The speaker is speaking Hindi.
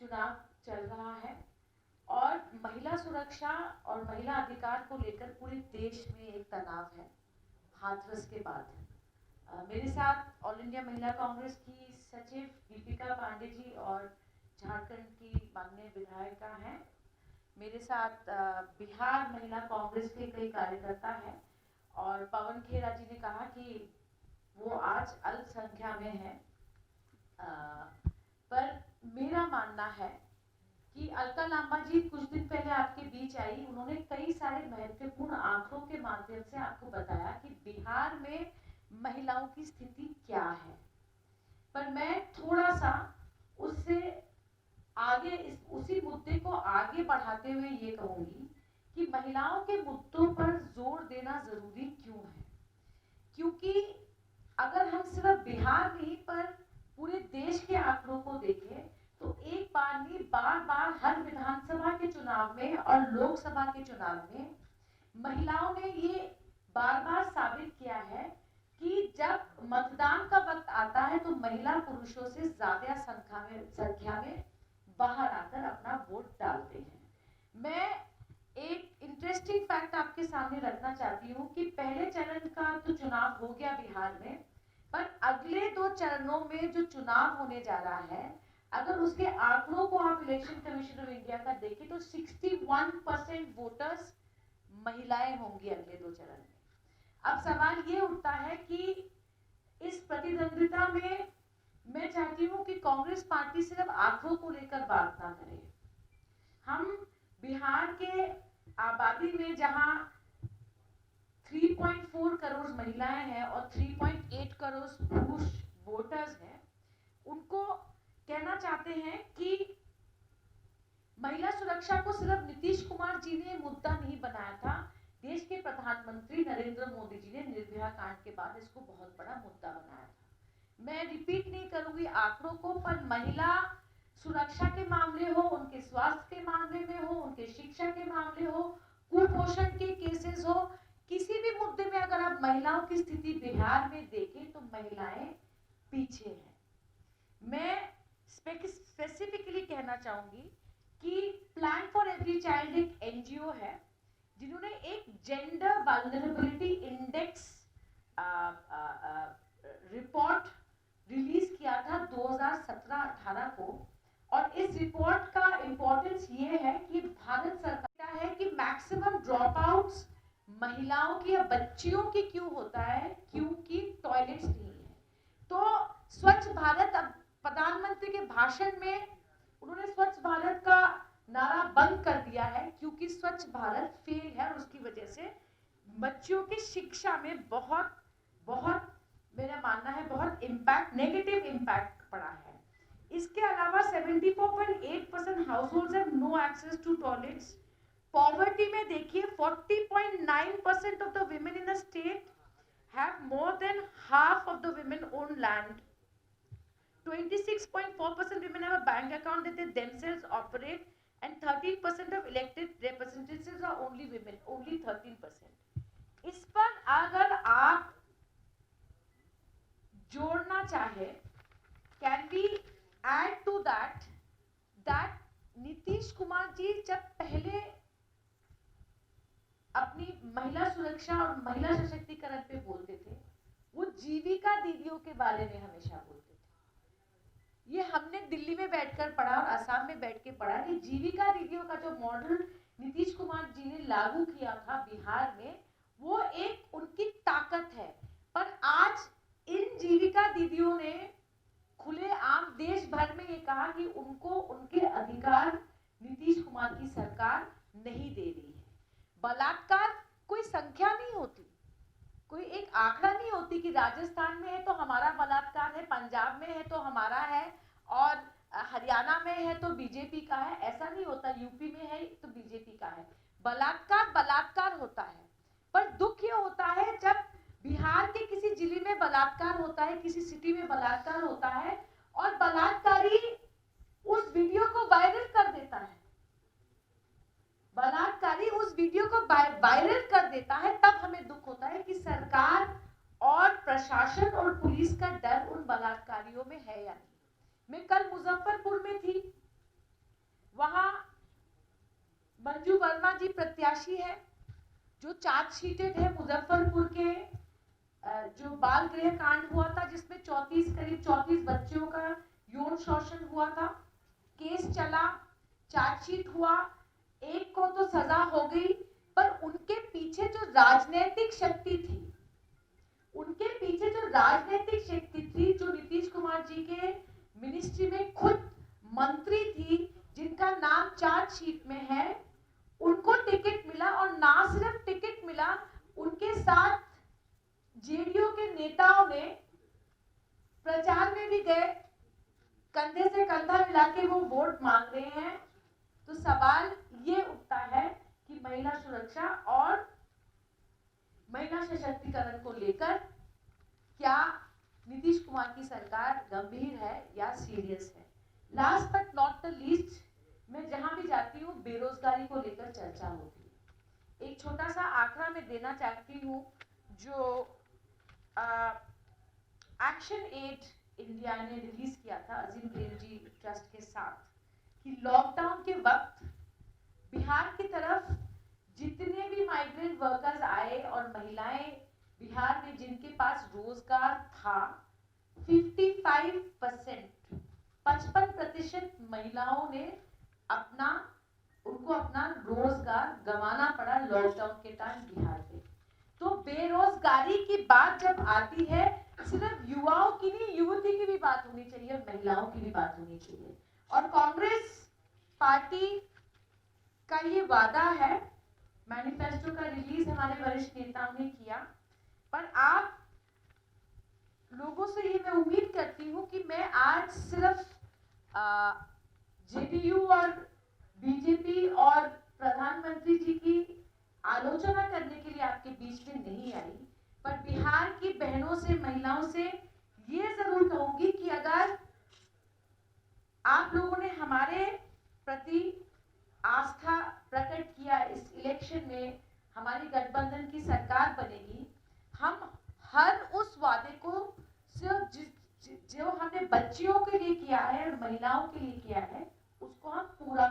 चुनाव चल रहा है और महिला सुरक्षा और महिला अधिकार को लेकर पूरे देश में एक तनाव है हाथरस के बाद। मेरे साथ ऑल इंडिया महिला कांग्रेस की सचिव दीपिका पांडे जी और झारखंड की माननीय विधायिका हैं। मेरे साथ बिहार महिला कांग्रेस के कई कार्यकर्ता हैं और पवन खेरा जी ने कहा कि वो आज अल्पसंख्या में है, पर मेरा मानना है कि अलका लांबा जी कुछ दिन पहले आपके बीच आई। उन्होंने कई सारे महत्वपूर्ण आंकड़ों के माध्यम से आपको बताया कि बिहार में महिलाओं की स्थिति क्या है, पर मैं थोड़ा सा उससे आगे उसी मुद्दे को आगे बढ़ाते हुए ये कहूंगी कि महिलाओं के मुद्दों पर जोर देना जरूरी क्यों है। क्योंकि अगर हम सिर्फ बिहार नहीं पर पूरे देश के आंकड़ों को देखें तो एक बार नहीं बार हर विधानसभा के चुनाव में और लोकसभा के चुनाव में महिलाओं ने ये बार साबित किया है कि जब मतदान का वक्त आता है तो महिला पुरुषों से ज्यादा संख्या में बाहर आकर अपना वोट डालते हैं। मैं एक इंटरेस्टिंग फैक्ट आपके सामने रखना चाहती हूँ कि पहले चरण का तो चुनाव हो गया बिहार में, पर अगले 2 चरणों में जो चुनाव होने जा रहा है, अगर उसके आंकड़ों को आप इलेक्शन कमीशन ऑफ इंडिया का देखें तो 61% वोटर्स महिलाएं होंगी अगले 2 चरण में। अब सवाल ये उठता है कि इस प्रतिद्वंदिता में मैं चाहती हूँ कि कांग्रेस पार्टी सिर्फ आंकड़ों को लेकर बात ना करे। हम बिहार के आबादी में जहां 3.4 करोड़ महिलाएं हैं और 3.8 करोड़ पुरुष वोटर्स हैं, उनको कहना चाहते हैं कि महिला सुरक्षा को सिर्फ नीतीश कुमार जी ने मुद्दा नहीं बनाया था। देश के प्रधानमंत्री नरेंद्र मोदी जी ने निर्भया कांड के बाद इसको बहुत बड़ा मुद्दा बनाया था। मैं रिपीट नहीं करूंगी आंकड़ों को, पर महिला सुरक्षा के मामले हो, उनके स्वास्थ्य के मामले में हो, उनके शिक्षा के मामले हो, कुपोषण के केसेस हो, किसी भी मुद्दे में अगर आप महिलाओं की स्थिति बिहार में देखें तो महिलाएं पीछे हैं। मैं स्पेसिफिकली कहना चाहूंगी कि प्लान फॉर एवरी चाइल्ड एक एनजीओ है जिन्होंने एक gender vulnerability index report release किया था 2017-18 को, और इस रिपोर्ट का इंपॉर्टेंस ये है कि भारत सरकार है कि मैक्सिमम ड्रॉप आउट्स महिलाओं की या बच्चियों की क्यों होता है, क्योंकि टॉयलेट्स नहीं है। तो स्वच्छ भारत, अब प्रधानमंत्री के भाषण में उन्होंने स्वच्छ भारत का नारा बंद कर दिया है क्योंकि स्वच्छ भारत फेल है और उसकी वजह से बच्चियों की शिक्षा में बहुत मेरा मानना है बहुत इम्पैक्ट, नेगेटिव इम्पैक्ट पड़ा है। इसके अलावा 74.8% households have no access to toilets. Poverty में देखिए 40.9% of the women in the state have more than half of the women own land. 26.4% women have a bank account that they themselves operate, and 13% of elected representatives are only women, only 13%. इस पर अगर आप जोड़ना चाहे, can we add to that Nitish Kumar ji जब पहले अपनी महिला सुरक्षा और महिला सशक्तिकरण पे बोलते थे, वो जीविका दीदियों के बारे में हमेशा बोलते थे। ये हमने दिल्ली में बैठकर पढ़ा और असम में बैठ के पढ़ा कि जीविका दीदियों का जो मॉडल नीतीश कुमार जी ने लागू किया था बिहार में, वो एक उनकी ताकत है। पर आज इन जीविका दीदियों ने खुलेआम देश भर में ये कहा कि उनको उनके अधिकार नीतीश कुमार की सरकार नहीं दे रही है। बलात्कार कोई संख्या नहीं होती, कोई एक आंकड़ा नहीं होती कि राजस्थान में है तो हमारा बलात्कार है, पंजाब में है तो हमारा है, और हरियाणा में है तो बीजेपी का है। ऐसा नहीं होता, यूपी में है तो बीजेपी का है। बलात्कार होता है। पर दुख ये होता है जब बिहार के किसी जिले में बलात्कार होता है, किसी सिटी में बलात्कार होता है और बलात्कारी उस वीडियो को वायरल कर देता है, बलात्कारी उस वीडियो को वायरल कर देता है, तब हमें दुख होता है कि सरकार और प्रशासन और पुलिस का डर उन बलात्कारियों में है या नहीं। मैं कल मुजफ्फरपुर में थी, वहां मंजू वर्मा जी प्रत्याशी है जो चार्जशीटेड है मुजफ्फरपुर के जो बाल गृह कांड हुआ था जिसमें करीब 34 बच्चों का यौन शोषण हुआ था। केस चला, चार्जशीट हुआ, एक को तो सजा हो गई, पर उनके पीछे जो राजनीतिक शक्ति थी, जो नीतीश कुमार जी के मिनिस्ट्री में खुद मंत्री थी, जिनका नाम चार्जशीट में है, उनको टिकट मिला। और ना सिर्फ टिकट मिला, उनके साथ जेडीयू के नेताओं ने प्रचार में भी गए, कंधे से कंधा मिला के वो वोट मांग रहे हैं। तो सवाल ये उठता है कि महिला सुरक्षा और महिला सशक्तिकरण को लेकर क्या नीतीश कुमार की सरकार गंभीर है या सीरियस है। Last but not the least, मैं जहां भी जाती हूँ बेरोजगारी को लेकर चर्चा होती है। एक छोटा सा आंकड़ा मैं देना चाहती हूँ जो एक्शन एड इंडिया ने रिलीज किया था अजीम प्रेमजी ट्रस्ट के साथ, कि लॉकडाउन के वक्त बिहार की तरफ जितने भी माइग्रेंट वर्कर्स आए और महिलाएं बिहार में जिनके पास रोजगार था, 55% महिलाओं ने उनको अपना रोजगार गंवाना पड़ा लॉकडाउन के टाइम बिहार में। तो बेरोजगारी की बात जब आती है, सिर्फ युवाओं की नहीं, युवती की भी बात होनी चाहिए, महिलाओं की भी बात होनी चाहिए। और कांग्रेस पार्टी का ये वादा है, मैनिफेस्टो का रिलीज हमारे वरिष्ठ नेताओं ने किया, पर आप लोगों से ये मैं उम्मीद करती हूँ कि मैं आज सिर्फ जेडीयू और बीजेपी और प्रधानमंत्री जी की आलोचना करने के लिए आपके बीच में नहीं आई, पर बिहार की बहनों से, महिलाओं से ये जरूर कहूंगी कि अगर आप लोगों ने हमारे प्रति आस्था प्रकट किया, इस इलेक्शन में हमारी गठबंधन की सरकार बनेगी, हम हर उस वादे को सिर्फ जो हमने बच्चियों के लिए किया है और महिलाओं के लिए किया है, उसको हम पूरा